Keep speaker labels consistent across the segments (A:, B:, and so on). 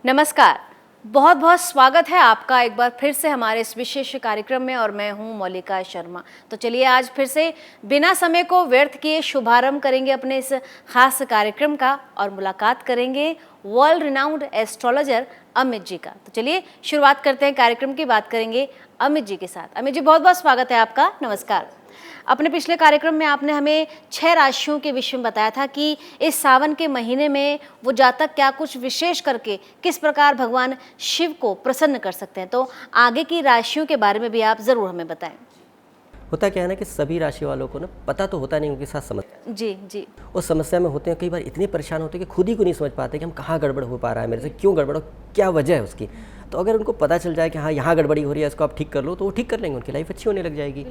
A: नमस्कार। बहुत बहुत स्वागत है आपका एक बार फिर से हमारे इस विशेष कार्यक्रम में और मैं हूं मौलिका शर्मा। तो चलिए आज फिर से बिना समय को व्यर्थ किए शुभारंभ करेंगे अपने इस खास कार्यक्रम का और मुलाकात करेंगे world renowned astrologer Amit ji का। तो चलिए शुरुआत करते हैं कार्यक्रम की, बात करेंगे अमित जी के साथ। अमित जी बहुत बहुत स्वागत है आपका। नमस्कार। अपने पिछले कार्यक्रम में आपने हमें 6 राशियों के विषय में बताया था कि इस सावन के महीने में वो जातक क्या कुछ विशेष करके किस प्रकार भगवान शिव को प्रसन्न कर सकते हैं। तो आगे की राशियों के बारे में भी आप ज़रूर हमें बताएं।
B: होता क्या है ना कि सभी राशि वालों को ना पता तो होता नहीं उनके साथ समस्या
A: जी।
B: उस समस्या में होते हैं, कई बार इतने परेशान होते हैं कि खुद ही को नहीं समझ पाते कि हम कहाँ गड़बड़ हो पा रहा है, मेरे से क्यों गड़बड़ हो, क्या वजह है उसकी। तो अगर उनको पता चल जाए कि हाँ यहाँ गड़बड़ी हो रही है, इसको आप ठीक कर लो, तो वो ठीक कर लेंगे, उनकी लाइफ अच्छी होने लग जाएगी।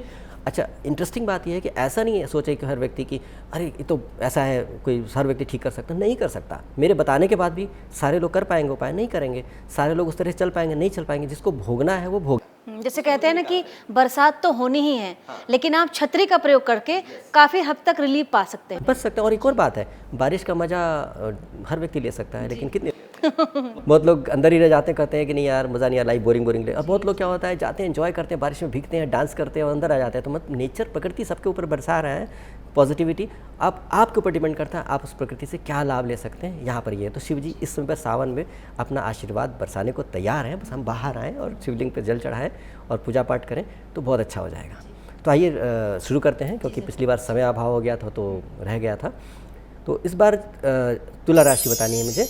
B: अच्छा, इंटरेस्टिंग बात यह है कि ऐसा नहीं है सोचे कि हर व्यक्ति की अरे ये तो ऐसा है, कोई हर व्यक्ति ठीक कर सकता, नहीं कर सकता। मेरे बताने के बाद भी सारे लोग कर पाएंगे उपाय? नहीं करेंगे। सारे लोग उस तरह से चल पाएंगे? नहीं चल पाएंगे। जिसको भोगना है वो भोग।
A: जैसे कहते हैं ना कि बरसात तो होनी ही है, लेकिन आप छतरी का प्रयोग करके काफ़ी हद तक रिलीफ पा सकते हैं,
B: बच सकते हैं। और एक और बात है, बारिश का मज़ा हर व्यक्ति ले सकता है, लेकिन कितने बहुत लोग अंदर ही रह जाते हैं, कहते हैं कि नहीं यार मज़ा नहीं, यार लाइफ बोरिंग ले। और बहुत लोग क्या होता है, जाते हैं एंजॉय करते हैं, बारिश में भीगते हैं, डांस करते हैं और अंदर आ जाते हैं। तो मतलब नेचर, प्रकृति सबके ऊपर बरसा रहा है पॉजिटिविटी। अब आपके ऊपर डिपेंड करता है आप उस प्रकृति से क्या लाभ ले सकते हैं। यहाँ पर ये तो शिव जी इस समय पर सावन में अपना आशीर्वाद बरसाने को तैयार हैं। बस हम बाहर आएँ और शिवलिंग पर जल चढ़ाएँ और पूजा पाठ करें तो बहुत अच्छा हो जाएगा। तो आइए शुरू करते हैं, क्योंकि पिछली बार समय अभाव हो गया था तो रह गया था। तो इस बार तुला राशि बतानी है मुझे।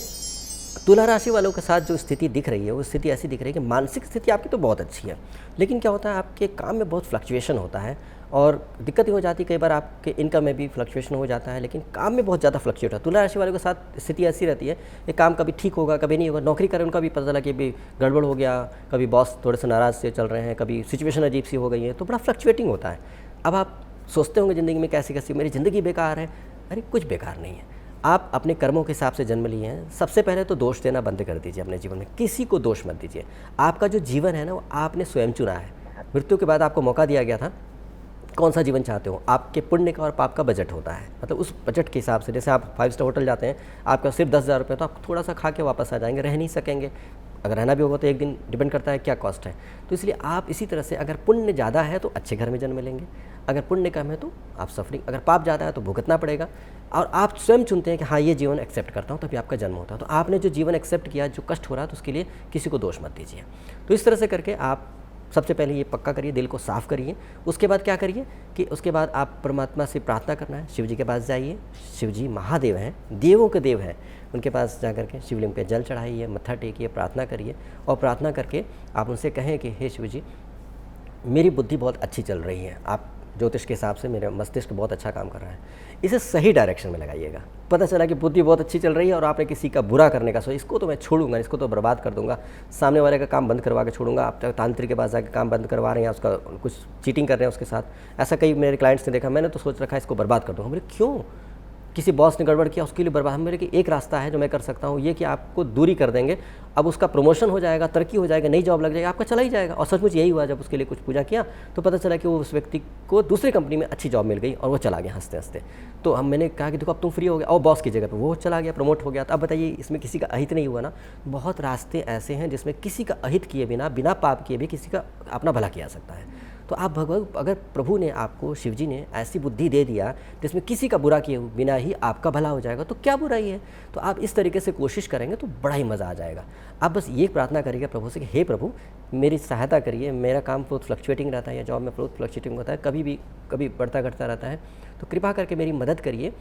B: तुला राशि वालों के साथ जो स्थिति दिख रही है वो स्थिति ऐसी दिख रही है कि मानसिक स्थिति आपकी तो बहुत अच्छी है, लेकिन क्या होता है आपके काम में बहुत फ्लक्चुएशन होता है और दिक्कत ही हो जाती है। कई बार आपके इनकम में भी फ्लक्चुएशन हो जाता है, लेकिन काम में बहुत ज़्यादा फ्लक्चुएट है। तुला राशि वालों के साथ स्थिति ऐसी रहती है कि काम कभी ठीक होगा कभी नहीं होगा। नौकरी करें उनका भी पता चला कि भी गड़बड़ हो गया, कभी बॉस थोड़े से नाराज़ से चल रहे हैं, कभी सिचुएशन अजीब सी हो गई है, तो बड़ा फ्लक्चुएटिंग होता है। अब आप सोचते होंगे ज़िंदगी में कैसी कैसी मेरी ज़िंदगी बेकार है। अरे कुछ बेकार नहीं है, आप अपने कर्मों के हिसाब से जन्म लिए हैं। सबसे पहले तो दोष देना बंद कर दीजिए अपने जीवन में, किसी को दोष मत दीजिए। आपका जो जीवन है ना वो आपने स्वयं चुना है। मृत्यु के बाद आपको मौका दिया गया था कौन सा जीवन चाहते हो। आपके पुण्य का और पाप का बजट होता है, मतलब उस बजट के हिसाब से। जैसे आप 5 स्टार होटल जाते हैं, आपका सिर्फ 10,000 रुपये, तो आप थोड़ा सा खा के वापस आ जाएंगे, रह नहीं सकेंगे। अगर रहना भी होगा तो एक दिन, डिपेंड करता है क्या कॉस्ट है। तो इसलिए आप इसी तरह से, अगर पुण्य ज़्यादा है तो अच्छे घर में जन्म लेंगे, अगर पुण्य कम है तो आप सफरिंग, अगर पाप ज़्यादा है तो भुगतना पड़ेगा। और आप स्वयं चुनते हैं कि हाँ ये जीवन एक्सेप्ट करता हूँ, तभी आपका जन्म होता है। तो आपने जो जीवन एक्सेप्ट किया, जो कष्ट हो रहा है, तो उसके लिए किसी को दोष मत दीजिए। तो इस तरह से करके आप सबसे पहले ये पक्का करिए, दिल को साफ़ करिए। उसके बाद क्या करिए कि उसके बाद आप परमात्मा से प्रार्थना करना है। शिव जी के पास जाइए, शिव जी महादेव हैं, देवों के देव हैं। उनके पास जा करके शिवलिंग पे जल चढ़ाइए, मत्था टेकिए, प्रार्थना करिए। और प्रार्थना करके आप उनसे कहें कि हे शिव जी, मेरी बुद्धि बहुत अच्छी चल रही है, आप ज्योतिष के हिसाब से मेरा मस्तिष्क बहुत अच्छा काम कर रहा है, इसे सही डायरेक्शन में लगाइएगा। पता चला कि बुद्धि बहुत अच्छी चल रही है और आपने किसी का बुरा करने का सोचा, इसको तो मैं छोड़ूंगा, इसको तो बर्बाद कर दूंगा, सामने वाले का काम बंद करवा के छोड़ूंगा। आप तांत्रिक के पास जाकर काम बंद करवा रहे हैं, उसका कुछ चीटिंग कर रहे हैं उसके साथ। ऐसा कई मेरे क्लाइंट्स ने देखा। मैंने तो सोच रखा है इसको बर्बाद कर दूँगा। मेरे क्यों? किसी बॉस ने गड़बड़ किया उसके लिए बर्बाद। मेरे कि एक रास्ता है जो मैं कर सकता हूँ, ये कि आपको दूरी कर देंगे। अब उसका प्रमोशन हो जाएगा, तरक्की हो जाएगा, नई जॉब लग जाएगी, आपका चला ही जाएगा। और सचमुच यही हुआ। जब उसके लिए कुछ पूजा किया तो पता चला कि वो उस व्यक्ति को दूसरी कंपनी में अच्छी जॉब मिल गई और वो चला गया हंसते हंसते। तो मैंने कहा कि देखो अब तुम फ्री हो गया, और बॉस की जगह पर वो चला गया, प्रमोट हो गया। तो अब बताइए इसमें किसी का अहित नहीं हुआ ना। बहुत रास्ते ऐसे हैं जिसमें किसी का अहित किए बिना, बिना पाप किए भी किसी का अपना भला किया जा सकता है। तो आप भगवान, अगर प्रभु ने आपको, शिव जी ने ऐसी बुद्धि दे दिया जिसमें किसी का बुरा किए बिना ही आपका भला हो जाएगा, तो क्या बुराई है। तो आप इस तरीके से कोशिश करेंगे तो बड़ा ही मज़ा आ जाएगा। आप बस ये प्रार्थना करिएगा प्रभु से कि हे प्रभु मेरी सहायता करिए, मेरा काम बहुत फ्लक्चुएटिंग रहता है या जॉब में बहुत फ्लक्चुएटिंग होता है, कभी बढ़ता घटता रहता है, तो कृपा करके मेरी मदद करिए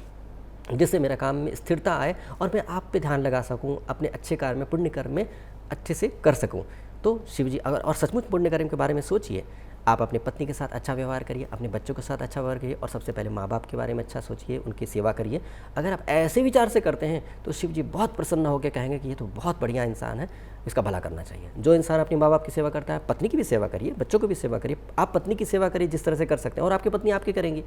B: जिससे मेरा काम में स्थिरता आए और मैं आप पे ध्यान लगा सकूं, अपने अच्छे कार्य में, पुण्य कर्म में अच्छे से कर सकूं। तो शिव जी, अगर और सचमुच पुण्य कर्म के बारे में सोचिए, आप अपनी पत्नी के साथ अच्छा व्यवहार करिए, अपने बच्चों के साथ अच्छा व्यवहार करिए और सबसे पहले माँ बाप के बारे में अच्छा सोचिए, उनकी सेवा करिए। अगर आप ऐसे विचार से करते हैं तो शिव जी बहुत प्रसन्न होकर कहेंगे कि ये तो बहुत बढ़िया इंसान है, इसका भला करना चाहिए। जो इंसान अपने माँ बाप की सेवा करता है, पत्नी की भी सेवा करिए, बच्चों की भी सेवा करिए। आप पत्नी की सेवा करिए जिस तरह से कर सकते हैं और आपकी पत्नी आपकी करेंगी।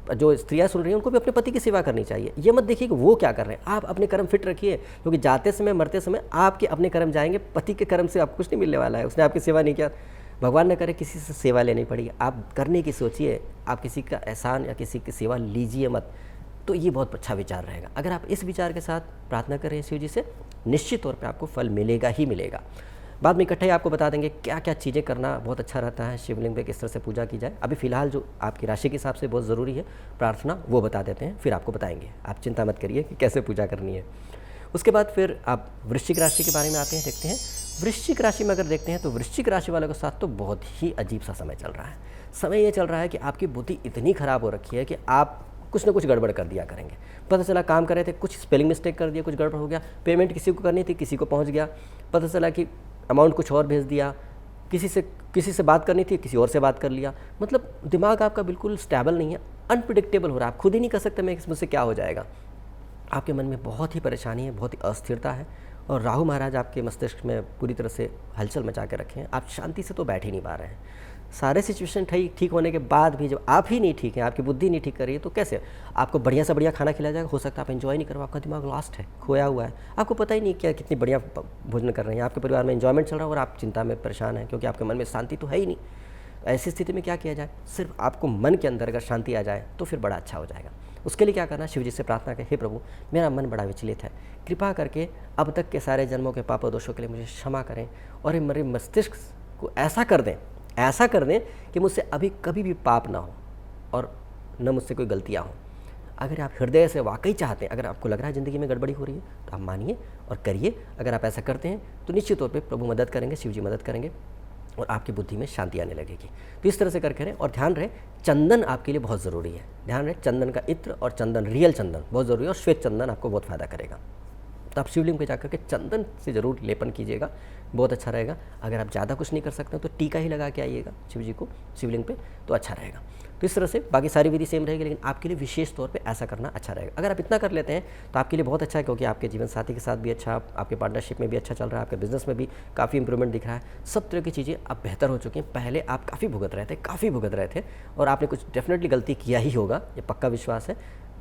B: जो स्त्रियां सुन रही हैं उनको भी अपने पति की सेवा करनी चाहिए। ये मत देखिए कि वो क्या कर रहे हैं, आप अपने कर्म फिट रखिए, क्योंकि जाते समय मरते समय आपके अपने कर्म जाएंगे, पति के कर्म से आपको कुछ नहीं मिलने वाला है। उसने आपकी सेवा नहीं किया, भगवान न करे किसी से सेवा लेनी पड़ी, आप करने की सोचिए। आप किसी का एहसान या किसी की सेवा लीजिए मत। तो ये बहुत अच्छा विचार रहेगा। अगर आप इस विचार के साथ प्रार्थना करें शिव जी से, निश्चित तौर पे आपको फल मिलेगा ही मिलेगा। बाद में इकट्ठे ही आपको बता देंगे क्या क्या चीज़ें करना बहुत अच्छा रहता है, शिवलिंग पे किस तरह से पूजा की जाए। अभी फ़िलहाल जो आपकी राशि के हिसाब से बहुत ज़रूरी है प्रार्थना, वो बता देते हैं, फिर आपको बताएंगे। आप चिंता मत करिए कि कैसे पूजा करनी है। उसके बाद फिर आप वृश्चिक राशि के बारे में आते हैं, देखते हैं। वृश्चिक राशि में अगर देखते हैं तो वृश्चिक राशि वालों के साथ तो बहुत ही अजीब सा समय चल रहा है। समय ये चल रहा है कि आपकी बुद्धि इतनी ख़राब हो रखी है कि आप कुछ ना कुछ गड़बड़ कर दिया करेंगे। पता चला काम कर रहे थे, कुछ स्पेलिंग मिस्टेक कर दिया, कुछ गड़बड़ हो गया, पेमेंट किसी को करनी थी किसी को पहुंच गया, पता चला कि अमाउंट कुछ और भेज दिया, किसी से बात करनी थी किसी और से बात कर लिया। मतलब दिमाग आपका बिल्कुल स्टेबल नहीं है, अनप्रिडिक्टेबल हो रहा है। आप खुद ही नहीं कर सकते मैं मुझसे क्या हो जाएगा। आपके मन में बहुत ही परेशानी है, बहुत ही अस्थिरता है, और राहु महाराज आपके मस्तिष्क में पूरी तरह से हलचल मचा के रखे हैं। आप शांति से तो बैठ ही नहीं पा रहे हैं। सारे सिचुएशन ठीक होने के बाद भी जब आप ही नहीं ठीक हैं, आपकी बुद्धि नहीं ठीक कर रही है, तो कैसे आपको बढ़िया से बढ़िया खाना खिलाया जाएगा। हो सकता है आप एंजॉय नहीं करो, आपका दिमाग लॉस्ट है, खोया हुआ है, आपको पता ही नहीं क्या कितनी बढ़िया भोजन कर रहे हैं, आपके परिवार में एंजॉयमेंट चल रहा है और आप चिंता में परेशान हैं क्योंकि आपके मन में शांति तो है ही नहीं। ऐसी स्थिति में क्या किया जाए? सिर्फ आपको मन के अंदर अगर शांति आ जाए तो फिर बड़ा अच्छा हो जाएगा। उसके लिए क्या करना? शिव जी से प्रार्थना करें, हे प्रभु मेरा मन बड़ा विचलित है, कृपा करके अब तक के सारे जन्मों के पाप दोषों के लिए मुझे क्षमा करें और मेरे मस्तिष्क को ऐसा कर दें कि मुझसे अभी कभी भी पाप ना हो और न मुझसे कोई गलतियाँ हो। अगर आप हृदय से वाकई चाहते हैं, अगर आपको लग रहा है ज़िंदगी में गड़बड़ी हो रही है, तो आप मानिए और करिए। अगर आप ऐसा करते हैं तो निश्चित तौर पे प्रभु मदद करेंगे, शिव जी मदद करेंगे और आपकी बुद्धि में शांति आने लगेगी। तो इस तरह से करके रहें। और ध्यान रहे चंदन आपके लिए बहुत ज़रूरी है। ध्यान रहे चंदन का इत्र और चंदन, रियल चंदन बहुत ज़रूरी है, और श्वेत चंदन आपको बहुत फ़ायदा करेगा। तो आप शिवलिंग पे जाकर के चंदन से ज़रूर लेपन कीजिएगा, बहुत अच्छा रहेगा। अगर आप ज़्यादा कुछ नहीं कर सकते तो टीका ही लगा के आइएगा शिव जी को शिवलिंग पे, तो अच्छा रहेगा। तो इस तरह से बाकी सारी विधि सेम रहेगी, लेकिन आपके लिए विशेष तौर पे ऐसा करना अच्छा रहेगा। अगर आप इतना कर लेते हैं तो आपके लिए बहुत अच्छा है, क्योंकि आपके जीवन साथी के साथ भी अच्छा, आपके पार्टनरशिप में भी अच्छा चल रहा है, आपके बिजनेस में भी काफ़ी इंप्रूवमेंट दिख रहा है। सब तरह की चीज़ें अब बेहतर हो चुकी हैं। पहले आप काफ़ी भुगत रहे थे और आपने कुछ डेफिनेटली गलती किया ही होगा, ये पक्का विश्वास है।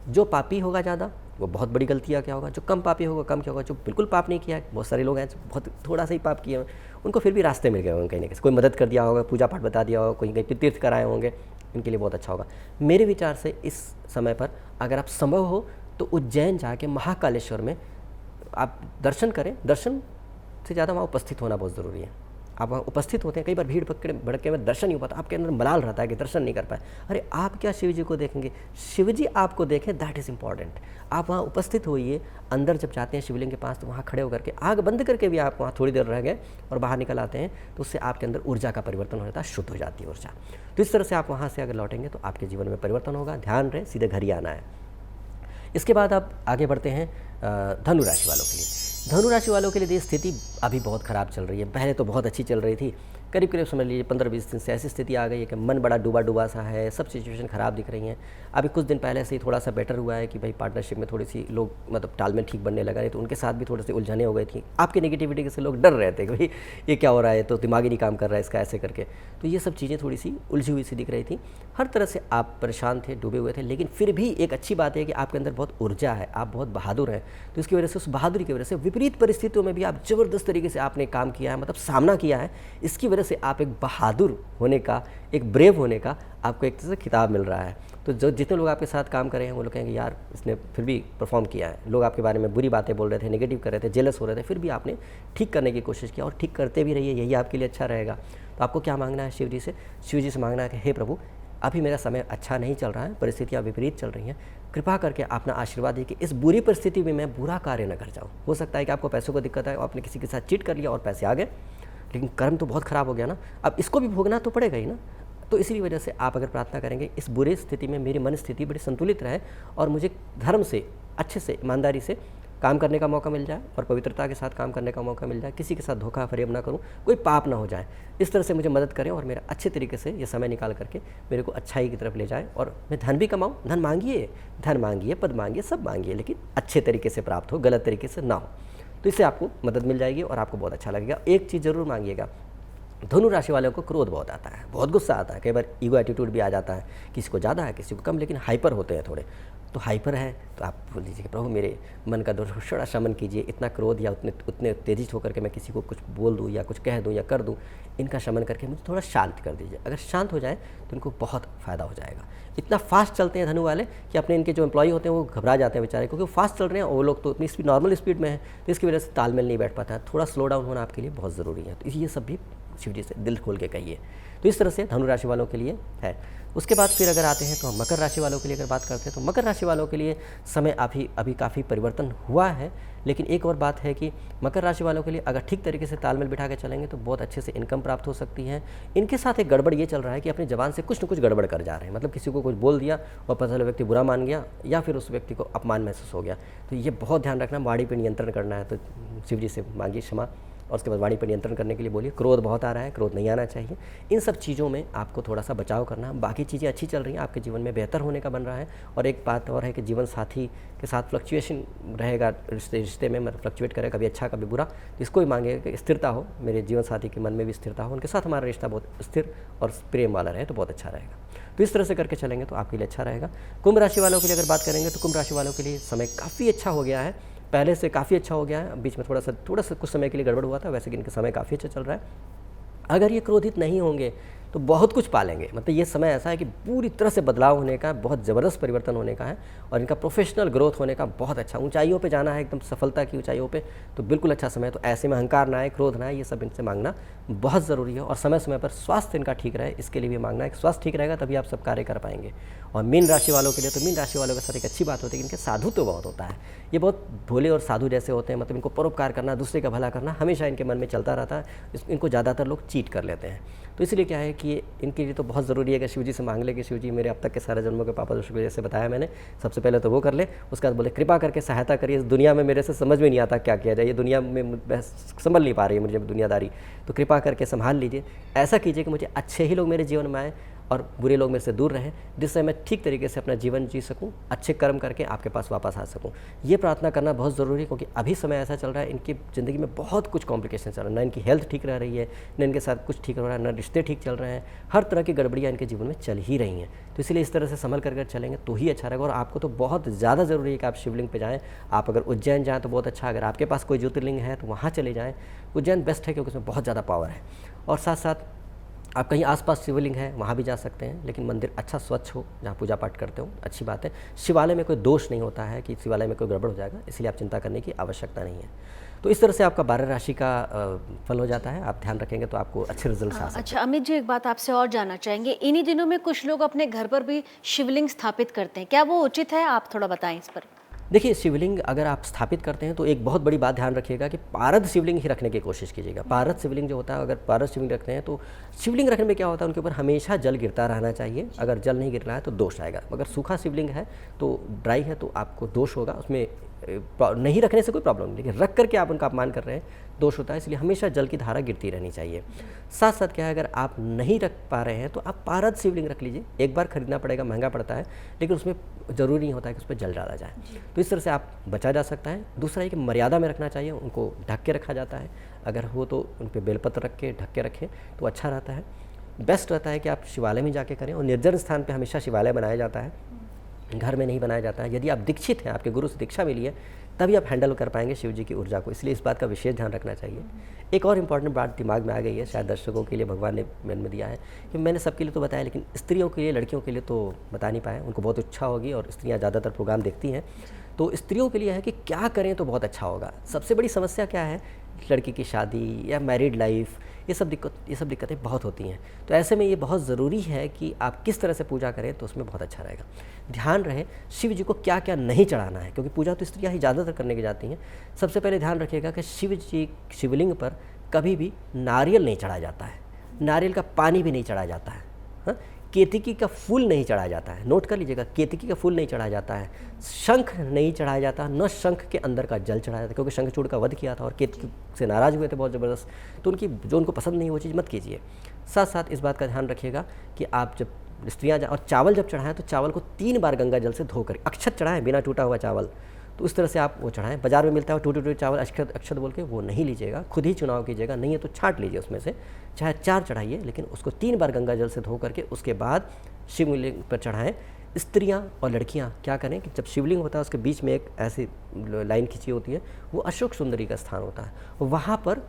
B: जो पापी होगा ज़्यादा वो बहुत बड़ी गलतियाँ क्या होगा, जो कम पापी होगा कम क्या होगा। जो बिल्कुल पाप नहीं किया है, बहुत सारे लोग हैं बहुत थोड़ा सा ही पाप किए हैं, उनको फिर भी रास्ते मिल गए होंगे कहीं ना कहीं, कोई मदद कर दिया होगा, पूजा पाठ बता दिया होगा, कोई कहीं तीर्थ कराए होंगे, इनके लिए बहुत अच्छा होगा। मेरे विचार से इस समय पर अगर आप संभव हो तो उज्जैन जाके महाकालेश्वर में आप दर्शन करें। दर्शन से ज़्यादा वहाँ उपस्थित होना बहुत ज़रूरी है। आप वहाँ उपस्थित होते हैं, कई बार भीड़ भड़के में दर्शन नहीं हो पाता, आपके अंदर मलाल रहता है कि दर्शन नहीं कर पाए। अरे आप क्या शिव जी को देखेंगे, शिव जी आपको देखें, दैट इज़ इंपॉर्टेंट। आप वहाँ उपस्थित होइए। अंदर जब जाते हैं शिवलिंग के पास तो वहाँ खड़े होकर के आग बंद करके भी आप वहाँ थोड़ी देर रह गए और बाहर निकल आते हैं, तो उससे आपके अंदर ऊर्जा का परिवर्तन हो जाता है, शुद्ध हो जाती है ऊर्जा। तो इस तरह से आप वहाँ से अगर लौटेंगे तो आपके जीवन में परिवर्तन होगा। ध्यान रहे सीधे घर ही आना है। इसके बाद आप आगे बढ़ते हैं धनु राशि वालों के लिए। धनु राशि वालों के लिए स्थिति अभी बहुत ख़राब चल रही है। पहले तो बहुत अच्छी चल रही थी, करीब करीब समझ लीजिए 15-20 दिन से ऐसी स्थिति आ गई है कि मन बड़ा डूबा सा है, सब सिचुएशन ख़राब दिख रही हैं। अभी कुछ दिन पहले से ही थोड़ा सा बेटर हुआ है कि भाई पार्टनरशिप में थोड़ी सी लोग मतलब तालमेल ठीक बनने लगा है, तो उनके साथ भी थोड़ी सी उलझने हो गई थी। आपकी नेगेटिविटी से लोग डर रहे थे कि भाई ये क्या हो रहा है, तो दिमाग ही नहीं काम कर रहा है इसका, ऐसे करके। तो ये सब चीज़ें थोड़ी सी उलझी हुई सी दिख रही थी। हर तरह से आप परेशान थे, डूबे हुए थे, लेकिन फिर भी एक अच्छी बात है कि आपके अंदर बहुत ऊर्जा है, आप बहुत बहादुर हैं। तो इसकी वजह से, उस बहादुरी की वजह से विपरीत परिस्थितियों में भी आप ज़बरदस्त तरीके से आपने काम किया है, मतलब सामना किया है। इसकी वजह से आप एक बहादुर होने का, एक ब्रेव होने का आपको एक तरह से खिताब मिल रहा है। तो जो जितने लोग आपके साथ काम कर रहे हैं वो लोग कहेंगे यार इसने फिर भी परफॉर्म किया है। लोग आपके बारे में बुरी बातें बोल रहे थे, नेगेटिव कर रहे थे, जेलस हो रहे थे, फिर भी आपने ठीक करने की कोशिश किया और ठीक करते भी रहिए, यही आपके लिए अच्छा रहेगा। तो आपको क्या मांगना है शिव जी से? शिव जी से मांगना है कि हे प्रभु अभी मेरा समय अच्छा नहीं चल रहा है, परिस्थितियाँ विपरीत चल रही हैं, कृपा करके अपना आशीर्वाद दिए कि इस बुरी परिस्थिति में मैं बुरा कार्य न कर जाऊँ। हो सकता है कि आपको पैसों को दिक्कत है, आपने किसी के साथ चीट कर लिया और पैसे आ गए, लेकिन कर्म तो बहुत ख़राब हो गया ना, अब इसको भी भोगना तो पड़ेगा ही ना। तो इसी वजह से आप अगर प्रार्थना करेंगे इस बुरी स्थिति में मेरी मन स्थिति बड़ी संतुलित रहे और मुझे धर्म से, अच्छे से, ईमानदारी से काम करने का मौका मिल जाए और पवित्रता के साथ काम करने का मौका मिल जाए, किसी के साथ धोखा फरेब ना करूं, कोई पाप ना हो जाए, इस तरह से मुझे मदद करें और मेरा अच्छे तरीके से ये समय निकाल करके मेरे को अच्छाई की तरफ ले जाए और मैं धन भी कमाऊँ। धन मांगिए, पद मांगिए, सब मांगिए, लेकिन अच्छे तरीके से प्राप्त हो, गलत तरीके से ना हो। तो इससे आपको मदद मिल जाएगी और आपको बहुत अच्छा लगेगा। एक चीज़ ज़रूर मांगिएगा, धनु राशि वालों को क्रोध बहुत आता है, बहुत गुस्सा आता है, कई बार ईगो एटीट्यूड भी आ जाता है, किसी को ज़्यादा है किसी को कम, लेकिन हाइपर होते हैं थोड़े। तो हाइपर है तो आप बोल लीजिए कि प्रभु मेरे मन का दोष थोड़ा शमन कीजिए, इतना क्रोध या उतने उत्तेजित होकर के मैं किसी को कुछ बोल दूँ या कुछ कह दूँ या कर दूँ, इनका शमन करके मुझे थोड़ा शांत कर दीजिए। अगर शांत हो जाए तो इनको बहुत फ़ायदा हो जाएगा। इतना फास्ट चलते हैं धनु वाले कि अपने इनके जो एम्प्लॉय होते हैं वो घबरा जाते हैं बेचारे, क्योंकि वो फास्ट चल रहे हैं और वो लोग तो इतनी स्पीड नॉर्मल स्पीड में है, तो इसकी वजह से तालमेल नहीं बैठ पाता है। थोड़ा स्लो डाउन होना आपके लिए बहुत ज़रूरी है। तो ये सब भी शिव जी से दिल खोल के कहिए। तो इस तरह से धनु राशि वालों के लिए है। उसके बाद फिर अगर आते हैं तो हम मकर राशि वालों के लिए अगर बात करते हैं तो मकर राशि वालों के लिए समय अभी काफ़ी परिवर्तन हुआ है। लेकिन एक और बात है कि मकर राशि वालों के लिए अगर ठीक तरीके से तालमेल बिठा के चलेंगे तो बहुत अच्छे से इनकम प्राप्त हो सकती है। इनके साथ एक गड़बड़ ये चल रहा है कि अपनी ज़बान से कुछ न कुछ गड़बड़ कर जा रहे हैं, मतलब किसी को कुछ बोल दिया और पता चला व्यक्ति बुरा मान गया या फिर उस व्यक्ति को अपमान महसूस हो गया। तो ये बहुत ध्यान रखना, वाणी पर नियंत्रण करना है। तो शिव जी से मांगिए क्षमा और उसके बाद वाणी पर नियंत्रण करने के लिए बोलिए। क्रोध बहुत आ रहा है, क्रोध नहीं आना चाहिए। इन सब चीज़ों में आपको थोड़ा सा बचाव करना। बाकी चीज़ें अच्छी चल रही हैं, आपके जीवन में बेहतर होने का बन रहा है। और एक बात और है कि जीवन साथी के साथ फ्लक्चुएशन रहेगा, रिश्ते में मतलब फ्लक्चुएट करेगा, कभी अच्छा कभी बुरा। तो इसको ही मांगेगा कि स्थिरता हो, मेरे जीवन साथी के मन में भी स्थिरता हो, उनके साथ हमारा रिश्ता बहुत स्थिर और प्रेम वाला रहे तो बहुत अच्छा रहेगा। तो इस तरह से करके चलेंगे तो आपके लिए अच्छा रहेगा। कुंभ राशि वालों के लिए अगर बात करेंगे तो कुंभ राशि वालों के लिए समय काफ़ी अच्छा हो गया है, पहले से काफ़ी अच्छा हो गया है। बीच में थोड़ा सा कुछ समय के लिए गड़बड़ हुआ था, वैसे कि इनका समय काफ़ी अच्छा चल रहा है। अगर ये क्रोधित नहीं होंगे तो बहुत कुछ पालेंगे। मतलब ये समय ऐसा है कि पूरी तरह से बदलाव होने का, बहुत ज़बरदस्त परिवर्तन होने का है और इनका प्रोफेशनल ग्रोथ होने का बहुत अच्छा, ऊंचाइयों पे जाना है, एकदम सफलता की ऊंचाइयों पे, तो बिल्कुल अच्छा समय है। तो ऐसे में अहंकार ना आए, क्रोध ना आए, ये सब इनसे मांगना बहुत ज़रूरी है। और समय समय पर स्वास्थ्य इनका ठीक रहे, इसके लिए भी मांगना है। स्वास्थ्य ठीक रहेगा तभी आप सब कार्य कर पाएंगे। और मीन राशि वालों के लिए तो मीन राशि वालों के साथ एक अच्छी बात होती है कि इनके साधु तो बहुत होता है। ये बहुत भोले और साधु जैसे होते हैं, मतलब इनको परोपकार करना, दूसरे का भला करना हमेशा इनके मन में चलता रहता है। इनको ज़्यादातर लोग चीट कर लेते हैं। तो इसलिए क्या है कि इनके लिए तो बहुत ज़रूरी है कि शिव जी से मांग ले कि शिव जी मेरे अब तक के सारे जन्मों के पापा दोषों को जैसे बताया मैंने, सबसे पहले तो वो कर ले। उसके बाद बोले कृपा करके सहायता करिए, इस दुनिया में मेरे से समझ में नहीं आता क्या किया जाए, ये दुनिया में संभल नहीं पा रही है मुझे दुनियादारी, तो कृपा करके संभाल लीजिए। ऐसा कीजिए कि मुझे अच्छे ही लोग मेरे जीवन में आए और बुरे लोग मेरे से दूर रहें, जिससे मैं ठीक तरीके से अपना जीवन जी सकूं, अच्छे कर्म करके आपके पास वापस आ सकूं। ये प्रार्थना करना बहुत ज़रूरी है, क्योंकि अभी समय ऐसा चल रहा है इनकी ज़िंदगी में बहुत कुछ कॉम्प्लिकेशन चल रहा है। ना इनकी हेल्थ ठीक रह रही है, न इनके साथ कुछ ठीक हो रहा है, ना रिश्ते ठीक चल रहे हैं, हर तरह की गड़बड़ियाँ इनके जीवन में चल ही रही हैं। तो इसलिए इस तरह से संभल कर चलेंगे तो ही अच्छा रहेगा। और आपको तो बहुत ज़्यादा ज़रूरी है कि आप शिवलिंग पे जाएँ। आप अगर उज्जैन जाएँ तो बहुत अच्छा, अगर आपके पास कोई ज्योतिर्लिंग है तो वहाँ चले जाएँ। उज्जैन बेस्ट है क्योंकि उसमें बहुत ज़्यादा पावर है। और साथ साथ आप कहीं आसपास शिवलिंग है वहाँ भी जा सकते हैं, लेकिन मंदिर अच्छा स्वच्छ हो, जहाँ पूजा पाठ करते हो, अच्छी बात है। शिवालय में कोई दोष नहीं होता है कि शिवालय में कोई गड़बड़ हो जाएगा, इसलिए आप चिंता करने की आवश्यकता नहीं है। तो इस तरह से आपका 12 राशि का फल हो जाता है। आप ध्यान रखेंगे तो आपको अच्छे रिजल्ट आ सकते हैं।
A: अच्छा अमित जी, एक बात आपसे और जानना चाहेंगे, इन्हीं दिनों में कुछ लोग अपने घर पर भी शिवलिंग स्थापित करते हैं, क्या वो उचित है? आप थोड़ा बताएं इस पर।
B: देखिए, शिवलिंग अगर आप स्थापित करते हैं तो एक बहुत बड़ी बात ध्यान रखिएगा कि पारद शिवलिंग ही रखने की कोशिश कीजिएगा। पारद शिवलिंग जो होता है, अगर पारद शिवलिंग रखते हैं तो शिवलिंग रखने में क्या होता है, उनके ऊपर हमेशा जल गिरता रहना चाहिए। अगर जल नहीं गिर रहा है तो दोष आएगा। अगर सूखा शिवलिंग है तो ड्राई है तो आपको दोष होगा, उसमें नहीं रखने से कोई प्रॉब्लम नहीं, लेकिन रख करके आप उनका अपमान कर रहे हैं, दोष होता है। इसलिए हमेशा जल की धारा गिरती रहनी चाहिए। साथ साथ क्या है, अगर आप नहीं रख पा रहे हैं तो आप पारद शिवलिंग रख लीजिए। एक बार खरीदना पड़ेगा, महंगा पड़ता है, लेकिन उसमें ज़रूरी नहीं होता है कि उस पर जल डाला जाए। तो इस तरह से आप बचा जा सकता है। दूसरा है कि मर्यादा में रखना चाहिए, उनको ढक के रखा जाता है। अगर हो तो उन पर बेलपत्र रख के ढक के रखें तो अच्छा रहता है। बेस्ट रहता है कि आप शिवालय में जाके करें, और निर्जन स्थान पर हमेशा शिवालय बनाया जाता है, घर में नहीं बनाया जाता है। यदि आप दीक्षित हैं, आपके गुरु से दीक्षा मिली है, तभी आप हैंडल कर पाएंगे शिव जी की ऊर्जा को। इसलिए इस बात का विशेष ध्यान रखना चाहिए। एक और इम्पॉर्टेंट बात दिमाग में आ गई है, शायद दर्शकों के लिए भगवान ने मन में दिया है कि मैंने सबके लिए तो बताया, लेकिन स्त्रियों के लिए, लड़कियों के लिए तो बता नहीं पाए। उनको बहुत इच्छा होगी और स्त्रियाँ ज़्यादातर प्रोग्राम देखती हैं, तो स्त्रियों के लिए है कि क्या करें तो बहुत अच्छा होगा। सबसे बड़ी समस्या क्या है, लड़की की शादी या मैरिड लाइफ, ये सब दिक्कतें बहुत होती हैं। तो ऐसे में ये बहुत ज़रूरी है कि आप किस तरह से पूजा करें तो उसमें बहुत अच्छा रहेगा। ध्यान रहे शिव जी को क्या क्या नहीं चढ़ाना है, क्योंकि पूजा तो स्त्रियाँ ही ज़्यादातर करने की जाती हैं। सबसे पहले ध्यान रखिएगा कि शिव जी शिवलिंग पर कभी भी नारियल नहीं चढ़ाया जाता है, नारियल का पानी भी नहीं चढ़ाया जाता है, हाँ? केतकी का फूल नहीं चढ़ाया जाता है। नोट कर लीजिएगा, केतकी का फूल नहीं चढ़ाया जाता है। शंख नहीं चढ़ाया जाता, न शंख के अंदर का जल चढ़ाया जाता, क्योंकि शंखचूड़ का वध किया था और केतकी से नाराज़ हुए थे बहुत ज़बरदस्त। तो उनकी जो उनको पसंद नहीं वो चीज़ मत कीजिए। साथ साथ इस बात का ध्यान रखिएगा कि आप जब स्त्रियाँ और चावल जब चढ़ाएं तो चावल को 3 बार गंगा जल से धोकर अक्षत चढ़ाएं, बिना टूटा हुआ चावल। तो उस तरह से आप वो चढ़ाएं। बाजार में मिलता है टूटे टूटे चावल अक्षत बोल के, वो नहीं लीजिएगा, खुद ही चुनाव कीजिएगा। नहीं है तो छांट लीजिए उसमें से, चाहे 4 चढ़ाइए, लेकिन उसको 3 बार गंगा जल से धो करके उसके बाद शिवलिंग पर चढ़ाएं। स्त्रियां और लड़कियां क्या करें कि जब शिवलिंग होता है उसके बीच में एक ऐसी लाइन खींची होती है, वो अशोक सुंदरी का स्थान होता है, वहाँ पर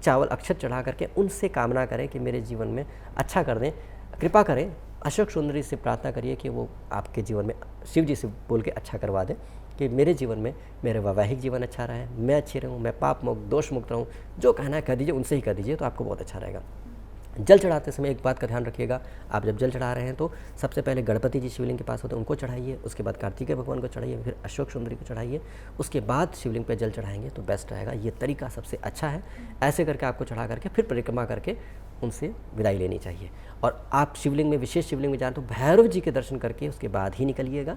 B: चावल अक्षत चढ़ा करके उनसे कामना करें कि मेरे जीवन में अच्छा कर दें, कृपा करें। अशोक सुंदरी से प्रार्थना करिए कि वो आपके जीवन में शिव जी से बोल के अच्छा करवा दें कि मेरे जीवन में मेरा वैवाहिक जीवन अच्छा रहे, मैं अच्छी रहूँ, मैं पाप मुक्त दोष मुक्त रहूँ, जो कहना है कह दीजिए, उनसे ही कह दीजिए, तो आपको बहुत अच्छा रहेगा। जल चढ़ाते समय एक बात का ध्यान रखिएगा, आप जब जल चढ़ा रहे हैं तो सबसे पहले गणपति जी शिवलिंग के पास होते हैं, उनको चढ़ाइए, उसके बाद कार्तिकेय भगवान को चढ़ाइए, फिर अशोक सुंदरी को चढ़ाइए, उसके बाद शिवलिंग पे जल चढ़ाएंगे तो बेस्ट रहेगा। ये तरीका सबसे अच्छा है। ऐसे करके आपको चढ़ा करके फिर परिक्रमा करके उनसे विदाई लेनी चाहिए। और आप शिवलिंग में, विशेष शिवलिंग में जाएँ तो भैरव जी के दर्शन करके उसके बाद ही निकलिएगा।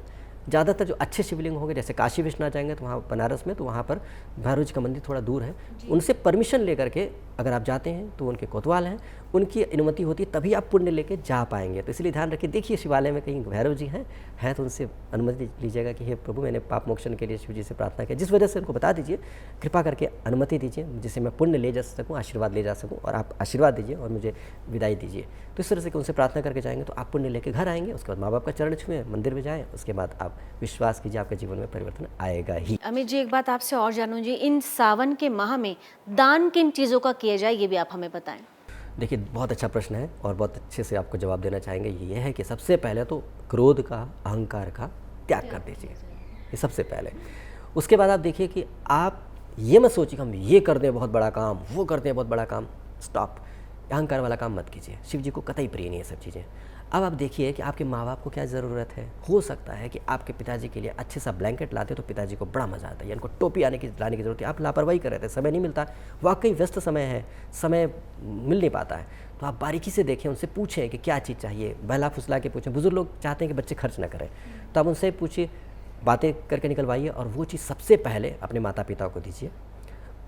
B: ज़्यादातर जो अच्छे शिवलिंग होंगे, जैसे काशी विश्वनाथ जाएंगे तो वहाँ बनारस में, तो वहाँ पर भैरव जी का मंदिर थोड़ा दूर है, उनसे परमिशन लेकर के अगर आप जाते हैं तो उनके कोतवाल हैं, उनकी अनुमति होती है तभी आप पुण्य लेके जा पाएंगे। तो इसलिए ध्यान रखिए, देखिए शिवालय में कहीं भैरव जी हैं तो उनसे अनुमति लीजिएगा कि हे प्रभु, मैंने पाप मोक्षण के लिए शिव जी से प्रार्थना किया, जिस वजह से उनको बता दीजिए, कृपा करके अनुमति दीजिए जिससे मैं पुण्य ले जा सकूँ, आशीर्वाद ले जा सकूँ, और आप आशीर्वाद दीजिए और मुझे विदाई दीजिए। तो इस तरह से उनसे प्रार्थना करके जाएंगे तो आप पुण्य लेके घर आएंगे। उसके बाद माँ बाप का चरण छुएं, मंदिर में जाएँ, उसके बाद आप विश्वास कीजिए आपके जीवन में परिवर्तन आएगा ही।
A: अमित जी, एक बात आपसे और जानूं जी, इन सावन के माह में दान किन चीज़ों का किया जाए, ये भी आप हमें बताएं।
B: देखिए, बहुत अच्छा प्रश्न है और बहुत अच्छे से आपको जवाब देना चाहेंगे। ये है कि सबसे पहले तो क्रोध का, अहंकार का त्याग कर दीजिए, ये सबसे पहले। उसके बाद आप देखिए कि आप ये मत सोचिए हम ये कर दें बहुत बड़ा काम, वो करते हैं बहुत बड़ा काम, स्टॉप। अहंकार वाला काम मत कीजिए, शिव जी को कतई प्रिय नहीं है सब चीज़ें। अब आप देखिए कि आपके माँ बाप को क्या ज़रूरत है। हो सकता है कि आपके पिताजी के लिए अच्छे सा ब्लैंकेट लाते तो पिताजी को बड़ा मज़ा आता है, या इनको टोपी लाने की ज़रूरत है, आप लापरवाही कर रहे थे, समय नहीं मिलता, वाकई व्यस्त समय है, समय मिल नहीं पाता है, तो आप बारीकी से देखें, उनसे पूछें कि क्या चीज़ चाहिए, बहला फुसला के पूछें। बुजुर्ग लोग चाहते हैं कि बच्चे खर्च ना करें, तो आप उनसे पूछिए, बातें करके निकलवाइए, और वो चीज़ सबसे पहले अपने माता पिता को दीजिए।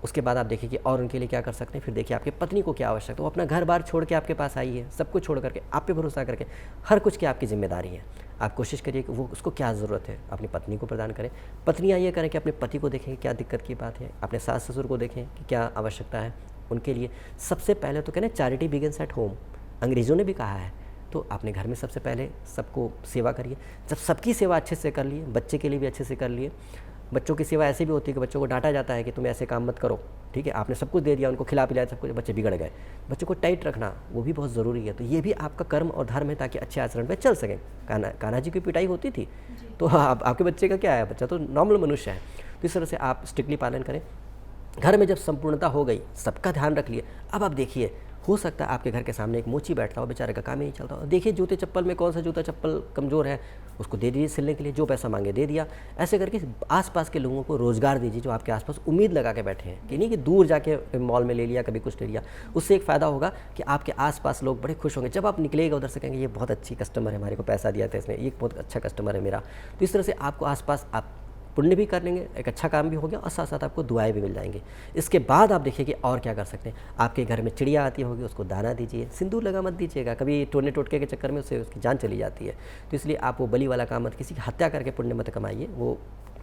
B: उसके बाद आप देखिए कि और उनके लिए क्या कर सकते हैं। फिर देखिए आपकी पत्नी को क्या आवश्यकता है, वो अपना घर बार छोड़ के आपके पास आई है, सब कुछ छोड़ करके आप पे भरोसा करके, हर कुछ की आपकी जिम्मेदारी है। आप कोशिश करिए कि वो, उसको क्या ज़रूरत है, अपनी पत्नी को प्रदान करें। पत्नियाँ ये करें कि अपने पति को देखें क्या दिक्कत की बात है, अपने सास ससुर को देखें कि क्या आवश्यकता है उनके लिए। सबसे पहले तो कहना चैरिटी बिगिंस एट होम, अंग्रेज़ों ने भी कहा है। तो अपने घर में सबसे पहले सबको सेवा करिए। जब सबकी सेवा अच्छे से कर लिए, बच्चे के लिए भी अच्छे से कर लिए। बच्चों की सेवा ऐसे भी होती है कि बच्चों को डांटा जाता है कि तुम ऐसे काम मत करो, ठीक है, आपने सब कुछ दे दिया, उनको खिला पिलाया सब कुछ, बच्चे बिगड़ गए। बच्चों को टाइट रखना वो भी बहुत ज़रूरी है। तो ये भी आपका कर्म और धर्म है ताकि अच्छे आचरण पे चल सकें। कान्हा जी की पिटाई होती थी, तो आपके बच्चे का क्या है, बच्चा तो नॉर्मल मनुष्य है। तो इस तरह से आप स्ट्रिक्टली पालन करें। घर में जब संपूर्णता हो गई, सबका ध्यान रख लिए, अब आप देखिए, हो सकता है आपके घर के सामने एक मोची बैठता हो, बेचारे का काम ही नहीं चलता हो, देखिए जूते चप्पल में कौन सा जूता चप्पल कमज़ोर है, उसको दे दीजिए सिलने के लिए, जो पैसा मांगे दे दिया। ऐसे करके आसपास के लोगों को रोज़गार दीजिए जो आपके आसपास उम्मीद लगा के बैठे हैं, कि नहीं कि दूर जाके मॉल में ले लिया, कभी कुछ ले लिया। उससे एक फ़ायदा होगा कि आपके आसपास लोग बड़े खुश होंगे। जब आप निकलेगा उधर से कहेंगे ये बहुत अच्छी कस्टमर है, हमारे को पैसा दिया था इसने, ये बहुत अच्छा कस्टमर है मेरा। तो इस तरह से आपको आसपास आप पुण्य भी कर लेंगे, एक अच्छा काम भी हो गया, और साथ साथ आपको दुआएं भी मिल जाएंगी। इसके बाद आप देखिए कि और क्या कर सकते हैं। आपके घर में चिड़िया आती होगी, उसको दाना दीजिए, सिंदूर लगा मत दीजिएगा, कभी टोने टोटके के चक्कर में उससे उसकी जान चली जाती है। तो इसलिए आप वो बलि वाला काम मत, किसी की हत्या करके पुण्य मत कमाइए, वो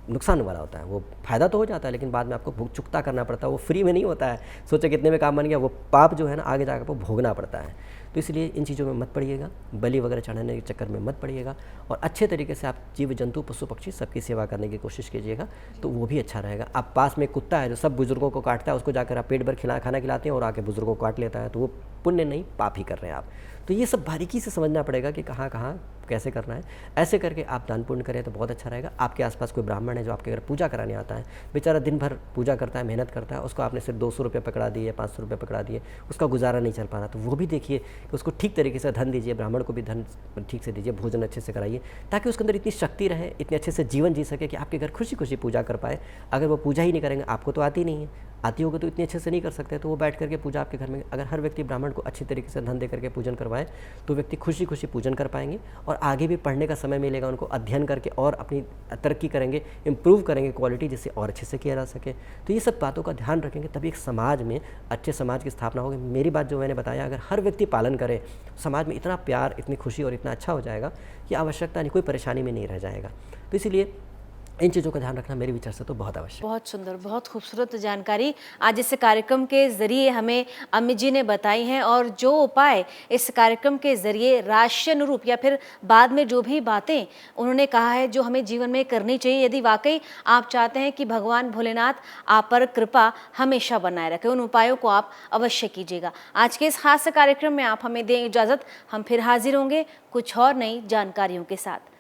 B: नुकसान वाला होता है। वो फ़ायदा तो हो जाता है लेकिन बाद में आपको भुग चुकता करना पड़ता है, वो फ्री में नहीं होता है। सोचे कितने में काम बन गया, वो पाप जो है ना आगे जाकर वो भोगना पड़ता है। तो इसलिए इन चीज़ों में मत पड़िएगा, बलि वगैरह चढ़ाने के चक्कर में मत पड़िएगा, और अच्छे तरीके से आप जीव जंतु पशु पक्षी सबकी सेवा करने की कोशिश कीजिएगा, तो वो भी अच्छा रहेगा। आप पास में कुत्ता है जो सब बुजुर्गों को काटता है, उसको जाकर आप पेट भर खाना खिलाते हैं और आके बुजुर्गों को काट लेता है, तो वो पुण्य नहीं पाप ही कर रहे हैं आप। तो ये सब बारीकी से समझना पड़ेगा कि कहाँ कहाँ कैसे करना है। ऐसे करके आप दान पुण्य करें तो बहुत अच्छा रहेगा। आपके आसपास कोई ब्राह्मण है जो आपके घर पूजा कराने आता है, बेचारा दिन भर पूजा करता है, मेहनत करता है, उसको आपने सिर्फ 200 रुपये पकड़ा दिए, 500 रुपये पकड़ा दिए, उसका गुजारा नहीं चल पा रहा, तो वो भी देखिए कि उसको ठीक तरीके से धन दीजिए, ब्राह्मण को भी धन ठीक से दीजिए, भोजन अच्छे से कराइए, ताकि उसके अंदर इतनी शक्ति रहे, इतने अच्छे से जीवन जी सके कि आपके घर खुशी खुशी पूजा कर पाए। अगर वो पूजा ही नहीं करेंगे, आपको तो आती नहीं है, आती होगी तो इतने अच्छे से नहीं कर सकते, तो वो बैठ करके पूजा आपके घर में, अगर हर व्यक्ति ब्राह्मण को अच्छी तरीके से धन दे करके पूजन करवाए तो व्यक्ति खुशी खुशी पूजन कर पाएंगे, और आगे भी पढ़ने का समय मिलेगा उनको, अध्ययन करके और अपनी तरक्की करेंगे, इम्प्रूव करेंगे क्वालिटी, जिससे और अच्छे से किया जा सके। तो ये सब बातों का ध्यान रखेंगे, तभी एक समाज में अच्छे समाज की स्थापना होगी। मेरी बात जो मैंने बताया, अगर हर व्यक्ति पालन करे, समाज में इतना प्यार, इतनी खुशी और इतना अच्छा हो जाएगा कि आवश्यकता नहीं, कोई परेशानी में नहीं रह जाएगा। तो इसीलिए इन चीज़ों का ध्यान रखना मेरे विचार से तो बहुत आवश्यक है।
A: बहुत सुंदर, बहुत खूबसूरत जानकारी आज इस कार्यक्रम के ज़रिए हमें अमित जी ने बताई हैं, और जो उपाय इस कार्यक्रम के ज़रिए राशि अनुरूप या फिर बाद में जो भी बातें उन्होंने कहा है जो हमें जीवन में करनी चाहिए, यदि वाकई आप चाहते हैं कि भगवान भोलेनाथ आप पर कृपा हमेशा बनाए रखें, उन उपायों को आप अवश्य कीजिएगा। आज के इस खास कार्यक्रम में आप हमें दें इजाज़त, हम फिर हाजिर होंगे कुछ और नई जानकारियों के साथ।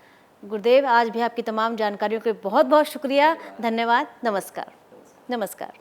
A: गुरुदेव, आज भी आपकी तमाम जानकारियों के बहुत बहुत शुक्रिया, धन्यवाद, नमस्कार। नमस्कार।